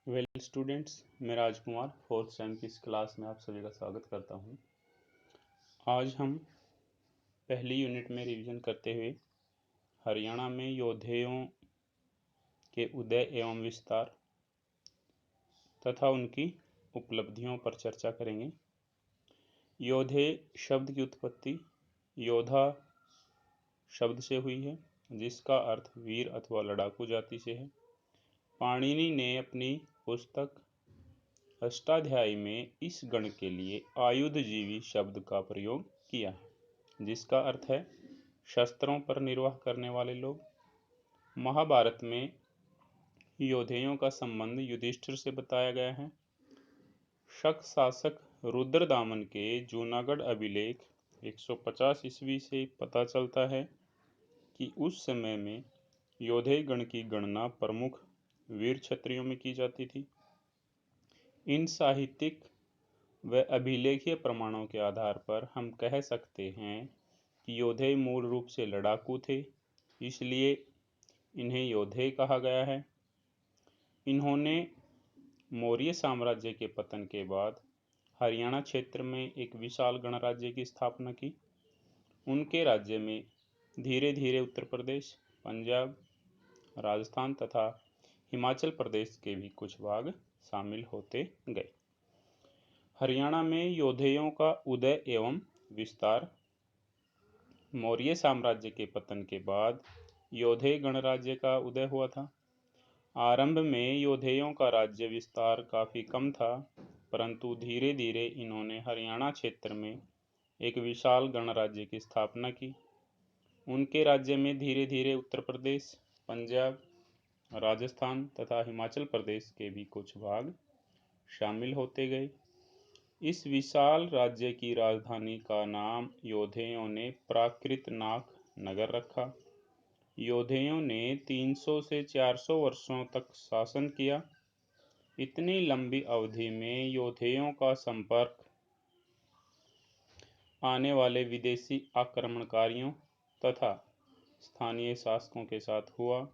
Well students, मैं राजकुमार fourth same की इस क्लास में आप सभी का स्वागत करता हूं। आज हम पहली यूनिट में रिवीजन करते हुए हरियाणा में योद्धेयों के उदय एवं विस्तार तथा उनकी उपलब्धियों पर चर्चा करेंगे। योद्धे शब्द की उत्पत्ति योद्धा शब्द से हुई है, जिसका अर्थ वीर अथवा लड़ाकू जाति से है। पाणिनि ने अपनी पुस्तक अष्टाध्यायी में इस गण के लिए आयुधजीवी शब्द का प्रयोग किया है, जिसका अर्थ है शस्त्रों पर निर्वाह करने वाले लोग। महाभारत में योद्धेयों का संबंध युधिष्ठिर से बताया गया है। शक शासक रुद्रदामन के जूनागढ़ अभिलेख 150 ईस्वी से पता चलता है कि उस समय में योद्धे गण की गणना प्रमुख वीर क्षत्रियों में की जाती थी। इन साहित्यिक व अभिलेखीय प्रमाणों के आधार पर हम कह सकते हैं कि योद्धे मूल रूप से लड़ाकू थे, इसलिए इन्हें योद्धे कहा गया है। इन्होंने मौर्य साम्राज्य के पतन के बाद हरियाणा क्षेत्र में एक विशाल गणराज्य की स्थापना की। उनके राज्य में धीरे धीरे उत्तर प्रदेश, पंजाब, राजस्थान तथा हिमाचल प्रदेश के भी कुछ भाग शामिल होते गए। हरियाणा में योद्धेयों का उदय एवं विस्तार। मौर्य साम्राज्य के पतन के बाद योद्धे गणराज्य का उदय हुआ था। आरंभ में योद्धेयों का राज्य विस्तार काफ़ी कम था, परंतु धीरे धीरे इन्होंने हरियाणा क्षेत्र में एक विशाल गणराज्य की स्थापना की। उनके राज्य में धीरे धीरे उत्तर प्रदेश, पंजाब, राजस्थान तथा हिमाचल प्रदेश के भी कुछ भाग शामिल होते गए। इस विशाल राज्य की राजधानी का नाम योद्धेयों ने प्राकृतनाथ नगर रखा। योद्धेयों ने 300 से 400 वर्षों तक शासन किया। इतनी लंबी अवधि में योद्धेयों का संपर्क आने वाले विदेशी आक्रमणकारियों तथा स्थानीय शासकों के साथ हुआ,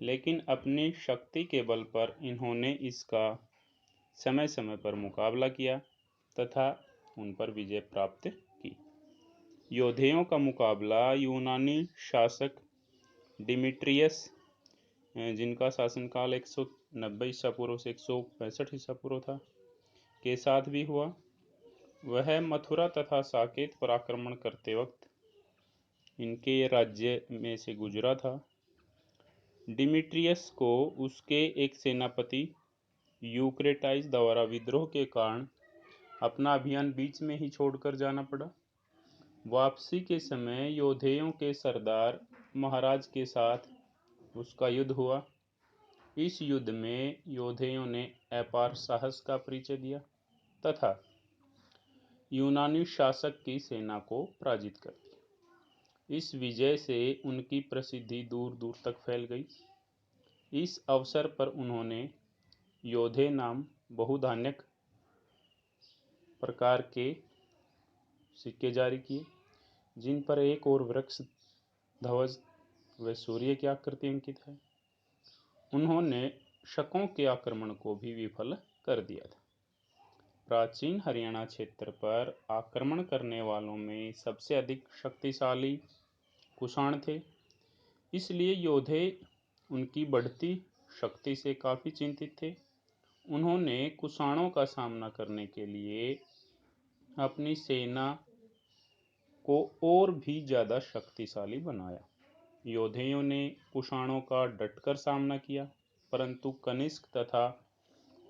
लेकिन अपनी शक्ति के बल पर इन्होंने इसका समय समय पर मुकाबला किया तथा उन पर विजय प्राप्त की। योद्धेयों का मुकाबला यूनानी शासक डिमिट्रियस, जिनका शासनकाल 190 ईसा पूर्व से 165 ईसा पूर्व था, के साथ भी हुआ। वह मथुरा तथा साकेत पर आक्रमण करते वक्त इनके राज्य में से गुजरा था। डिमिट्रियस को उसके एक सेनापति यूक्रेटाइस द्वारा विद्रोह के कारण अपना अभियान बीच में ही छोड़कर जाना पड़ा। वापसी के समय योद्धेयों के सरदार महाराज के साथ उसका युद्ध हुआ। इस युद्ध में योद्धेयों ने अपार साहस का परिचय दिया तथा यूनानी शासक की सेना को पराजित कर दिया। इस विजय से उनकी प्रसिद्धि दूर दूर तक फैल गई। इस अवसर पर उन्होंने योद्धे नाम बहुधान्यक प्रकार के सिक्के जारी किए, जिन पर एक और वृक्ष, ध्वज व सूर्य की आकृति अंकित है। उन्होंने शकों के आक्रमण को भी विफल कर दिया था। प्राचीन हरियाणा क्षेत्र पर आक्रमण करने वालों में सबसे अधिक शक्तिशाली कुषाण थे, इसलिए योद्धे उनकी बढ़ती शक्ति से काफ़ी चिंतित थे। उन्होंने कुषाणों का सामना करने के लिए अपनी सेना को और भी ज़्यादा शक्तिशाली बनाया। योद्धेयों ने कुषाणों का डटकर सामना किया, परंतु कनिष्क तथा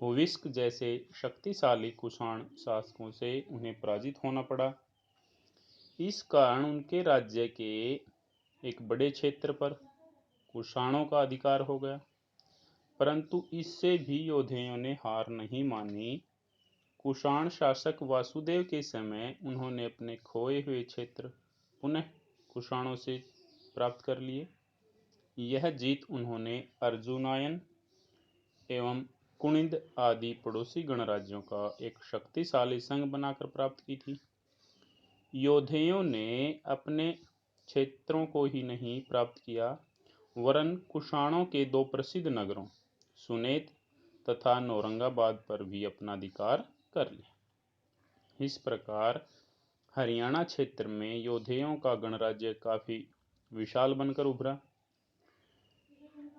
हुविस्क जैसे शक्तिशाली कुषाण शासकों से उन्हें पराजित होना पड़ा। इस कारण उनके राज्य के एक बड़े क्षेत्र पर कुषाणों का अधिकार हो गया, परंतु इससे भी योद्धेयों ने हार नहीं मानी। कुषाण शासक वासुदेव के समय उन्होंने अपने खोए हुए क्षेत्र पुनः कुषाणों से प्राप्त कर लिए। यह जीत उन्होंने अर्जुनायन एवं कुणिद आदि पड़ोसी गणराज्यों का एक शक्तिशाली संघ बनाकर प्राप्त की थी। योद्धेयों ने अपने क्षेत्रों को ही नहीं प्राप्त किया, वरन कुषाणों के दो प्रसिद्ध नगरों सुनेत तथा नौरंगाबाद पर भी अपना अधिकार कर लिया। इस प्रकार हरियाणा क्षेत्र में योधेयों का गणराज्य काफी विशाल बनकर उभरा।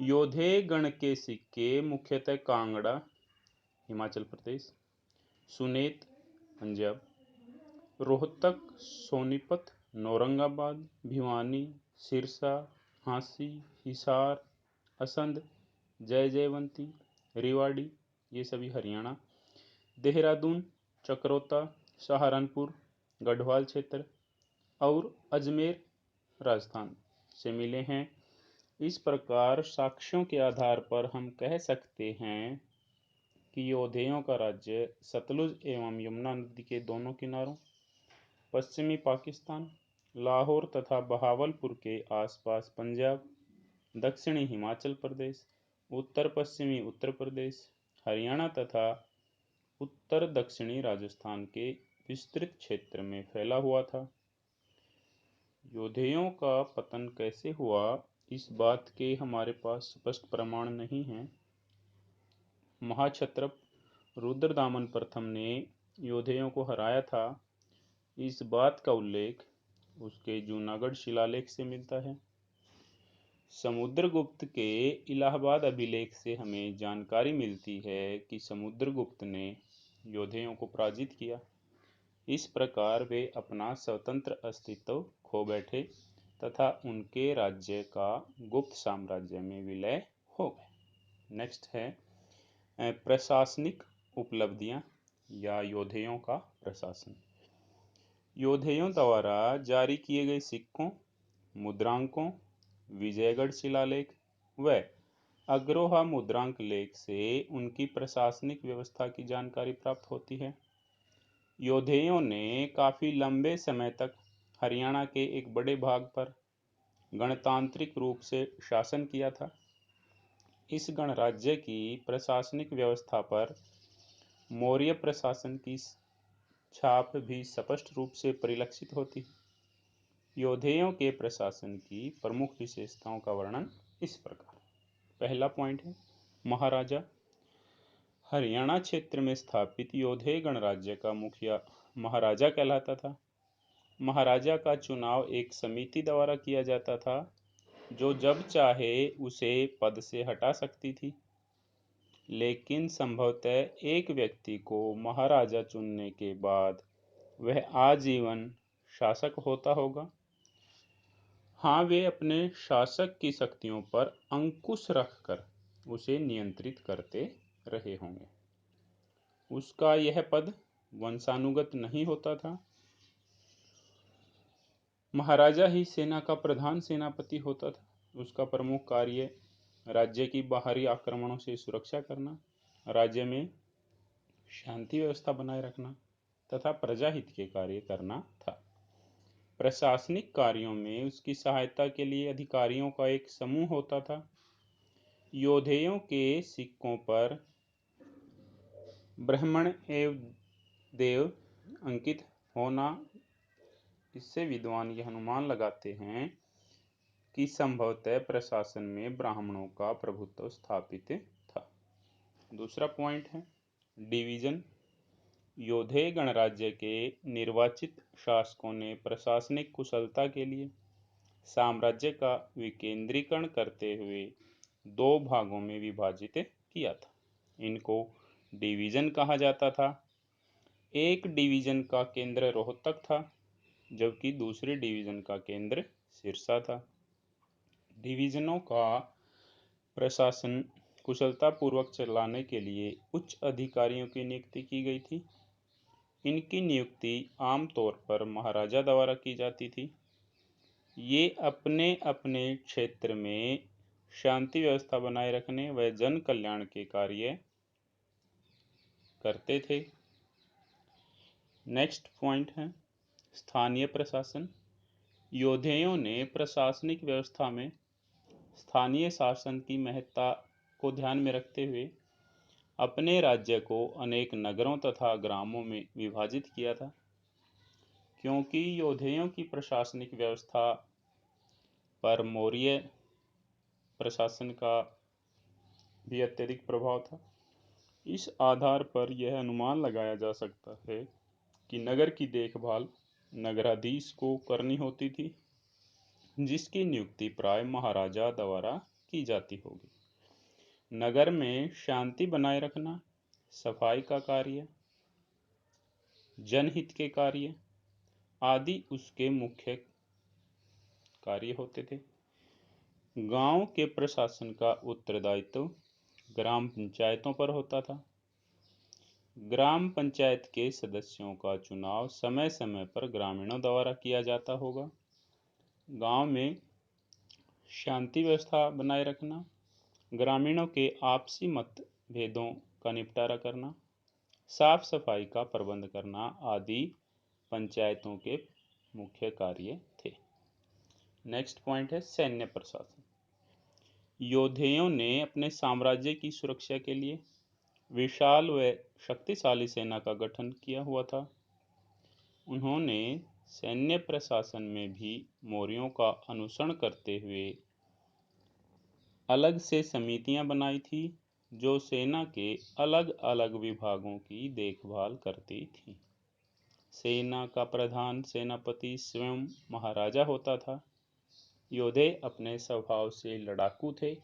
योधेय गण के सिक्के मुख्यतः कांगड़ा हिमाचल प्रदेश, सुनेत पंजाब, रोहतक, सोनीपत, नौरंगाबाद, भिवानी, सिरसा, झांसी, हिसार, असंध, जय जयवंती, रेवाड़ी, ये सभी हरियाणा, देहरादून, चकरोता, सहारनपुर, गढ़वाल क्षेत्र और अजमेर राजस्थान से मिले हैं। इस प्रकार साक्ष्यों के आधार पर हम कह सकते हैं कि योधेयों का राज्य सतलुज एवं यमुना नदी के दोनों किनारों, पश्चिमी पाकिस्तान, लाहौर तथा बहावलपुर के आसपास पंजाब, दक्षिणी हिमाचल प्रदेश, उत्तर पश्चिमी उत्तर प्रदेश, हरियाणा तथा उत्तर दक्षिणी राजस्थान के विस्तृत क्षेत्र में फैला हुआ था। योधेयों का पतन कैसे हुआ, इस बात के हमारे पास स्पष्ट प्रमाण नहीं है। महाक्षत्रप रुद्रदामन प्रथम ने योधेयों को हराया था, इस बात का उल्लेख उसके जूनागढ़ शिलालेख से मिलता है। समुद्रगुप्त के इलाहाबाद अभिलेख से हमें जानकारी मिलती है कि समुद्रगुप्त ने योधेयों को पराजित किया। इस प्रकार वे अपना स्वतंत्र अस्तित्व खो बैठे तथा उनके राज्य का गुप्त साम्राज्य में विलय हो गए। नेक्स्ट है प्रशासनिक उपलब्धियां या योधेयों का प्रशासन। योधेयों द्वारा जारी किए गए सिक्कों, मुद्रांकों, विजयगढ़ शिलालेख व अग्रोहा मुद्रांक लेख से उनकी प्रशासनिक व्यवस्था की जानकारी प्राप्त होती है। योधेयों ने काफी लंबे समय तक हरियाणा के एक बड़े भाग पर गणतांत्रिक रूप से शासन किया था। इस गणराज्य की प्रशासनिक व्यवस्था पर मौर्य प्रशासन की छाप भी स्पष्ट रूप से परिलक्षित होती है। योधेयों के प्रशासन की प्रमुख विशेषताओं का वर्णन इस प्रकार। पहला पॉइंट है महाराजा। हरियाणा क्षेत्र में स्थापित योधेय गणराज्य का मुखिया महाराजा कहलाता था। महाराजा का चुनाव एक समिति द्वारा किया जाता था, जो जब चाहे उसे पद से हटा सकती थी। लेकिन संभवतः एक व्यक्ति को महाराजा चुनने के बाद वह आजीवन शासक होता होगा। हाँ, वे अपने शासक की शक्तियों पर अंकुश रखकर उसे नियंत्रित करते रहे होंगे। उसका यह पद वंशानुगत नहीं होता था। महाराजा ही सेना का प्रधान सेनापति होता था। उसका प्रमुख कार्य राज्य की बाहरी आक्रमणों से सुरक्षा करना, राज्य में शांति व्यवस्था बनाए रखना तथा प्रजाहित के कार्य करना था। प्रशासनिक कार्यों में उसकी सहायता के लिए अधिकारियों का एक समूह होता था। योधेयों के सिक्कों पर ब्राह्मण एवं देव अंकित होना, इससे विद्वान यह अनुमान लगाते हैं कि संभवतः प्रशासन में ब्राह्मणों का प्रभुत्व स्थापित था। दूसरा पॉइंट है डिवीजन। योधेय गणराज्य के निर्वाचित शासकों ने प्रशासनिक कुशलता के लिए साम्राज्य का विकेंद्रीकरण करते हुए दो भागों में विभाजित किया था। इनको डिवीजन कहा जाता था। एक डिवीजन का केंद्र रोहतक था, जबकि दूसरे डिवीजन का केंद्र सिरसा था। डिवीजनों का प्रशासन कुशलतापूर्वक चलाने के लिए उच्च अधिकारियों की नियुक्ति की गई थी। इनकी नियुक्ति आमतौर पर महाराजा द्वारा की जाती थी। ये अपने अपने क्षेत्र में शांति व्यवस्था बनाए रखने व जन कल्याण के कार्य करते थे। नेक्स्ट पॉइंट है स्थानीय प्रशासन। योधेयों ने प्रशासनिक व्यवस्था में स्थानीय शासन की महत्ता को ध्यान में रखते हुए अपने राज्य को अनेक नगरों तथा ग्रामों में विभाजित किया था। क्योंकि योधेयों की प्रशासनिक व्यवस्था पर मौर्य प्रशासन का भी अत्यधिक प्रभाव था, इस आधार पर यह अनुमान लगाया जा सकता है कि नगर की देखभाल नगराधीश को करनी होती थी, जिसकी नियुक्ति प्राय महाराजा द्वारा की जाती होगी। नगर में शांति बनाए रखना, सफाई का कार्य, जनहित के कार्य आदि उसके मुख्य कार्य होते थे। गांव के प्रशासन का उत्तरदायित्व ग्राम पंचायतों पर होता था। ग्राम पंचायत के सदस्यों का चुनाव समय समय पर ग्रामीणों द्वारा किया जाता होगा। गांव में शांति व्यवस्था बनाए रखना, ग्रामीणों के आपसी मतभेदों का निपटारा करना, साफ सफाई का प्रबंध करना आदि पंचायतों के मुख्य कार्य थे। नेक्स्ट पॉइंट है सैन्य प्रशासन। योद्धेयों ने अपने साम्राज्य की सुरक्षा के लिए विशाल व शक्तिशाली सेना का गठन किया हुआ था। उन्होंने सैन्य प्रशासन में भी मौर्यों का अनुसरण करते हुए अलग से समितियां बनाई थी, जो सेना के अलग अलग विभागों की देखभाल करती थी। सेना का प्रधान सेनापति स्वयं महाराजा होता था। योद्धे अपने स्वभाव से लड़ाकू थे।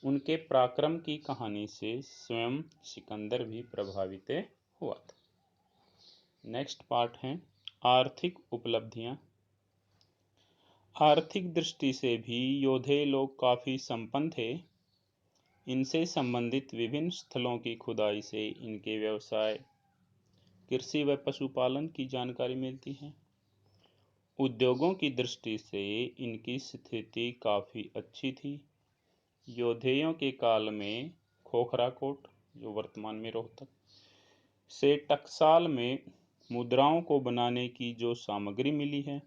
उनके पराक्रम की कहानी से स्वयं सिकंदर भी प्रभावित हुआ था। नेक्स्ट पार्ट है आर्थिक उपलब्धियां। आर्थिक दृष्टि से भी योद्धे लोग काफी संपन्न थे। इनसे संबंधित विभिन्न स्थलों की खुदाई से इनके व्यवसाय, कृषि व पशुपालन की जानकारी मिलती है। उद्योगों की दृष्टि से इनकी स्थिति काफी अच्छी थी। योद्धेयों के काल में खोखरा कोट, जो वर्तमान में रोहतक, से टकसाल में मुद्राओं को बनाने की जो सामग्री मिली है,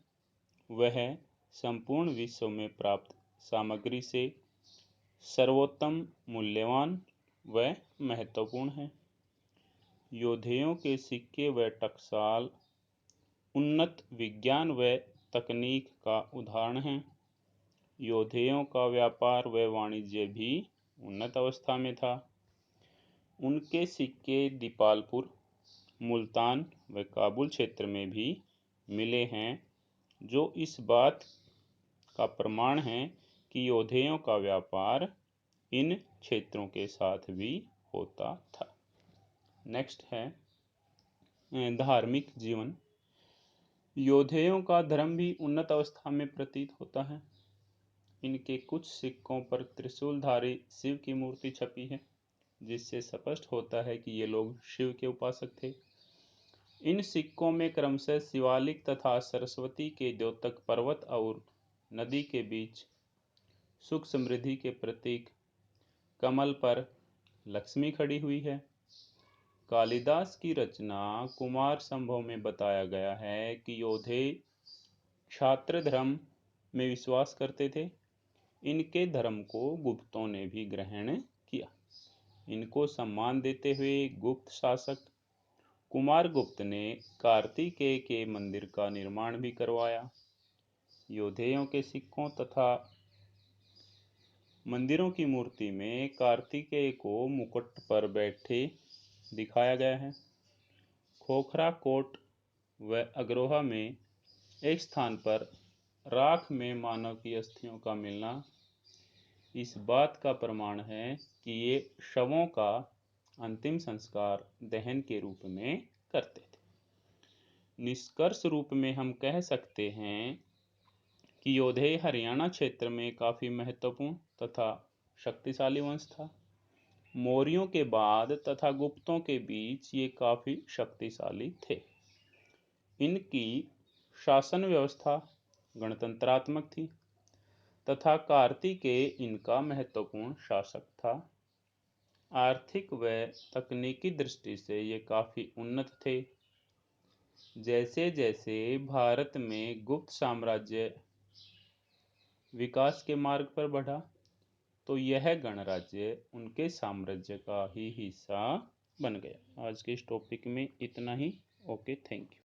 वह संपूर्ण विश्व में प्राप्त सामग्री से सर्वोत्तम, मूल्यवान व महत्वपूर्ण है। योद्धेयों के सिक्के व टकसाल उन्नत विज्ञान व तकनीक का उदाहरण हैं। योद्धेयों का व्यापार व वाणिज्य भी उन्नत अवस्था में था। उनके सिक्के दीपालपुर, मुल्तान व काबुल क्षेत्र में भी मिले हैं, जो इस बात का प्रमाण है कि योद्धेयों का व्यापार इन क्षेत्रों के साथ भी होता था। नेक्स्ट है धार्मिक जीवन। योद्धेयों का धर्म भी उन्नत अवस्था में प्रतीत होता है। इनके कुछ सिक्कों पर त्रिशूलधारी शिव की मूर्ति छपी है, जिससे स्पष्ट होता है कि ये लोग शिव के उपासक थे। इन सिक्कों में क्रमशः शिवालिक तथा सरस्वती के द्योतक पर्वत और नदी के बीच सुख समृद्धि के प्रतीक कमल पर लक्ष्मी खड़ी हुई है। कालिदास की रचना कुमार संभव में बताया गया है कि योद्धे क्षात्र धर्म में विश्वास करते थे। इनके धर्म को गुप्तों ने भी ग्रहण किया। इनको सम्मान देते हुए गुप्त शासक कुमारगुप्त ने कार्तिकेय के मंदिर का निर्माण भी करवाया। योद्धेयों के सिक्कों तथा मंदिरों की मूर्ति में कार्तिकेय को मुकुट पर बैठे दिखाया गया है। खोखरा कोट व अग्रोहा में एक स्थान पर राख में मानव की अस्थियों का मिलना इस बात का प्रमाण है कि ये शवों का अंतिम संस्कार दहन के रूप में करते थे। निष्कर्ष रूप में हम कह सकते हैं कि योद्धे हरियाणा क्षेत्र में काफी महत्वपूर्ण तथा शक्तिशाली वंश था। मौर्यों के बाद तथा गुप्तों के बीच ये काफी शक्तिशाली थे। इनकी शासन व्यवस्था गणतंत्रात्मक थी तथा कार्तिकेय इनका महत्वपूर्ण शासक था। आर्थिक व तकनीकी दृष्टि से ये काफी उन्नत थे। जैसे जैसे भारत में गुप्त साम्राज्य विकास के मार्ग पर बढ़ा, तो यह गणराज्य उनके साम्राज्य का ही हिस्सा बन गया। आज के इस टॉपिक में इतना ही। Okay, thank you.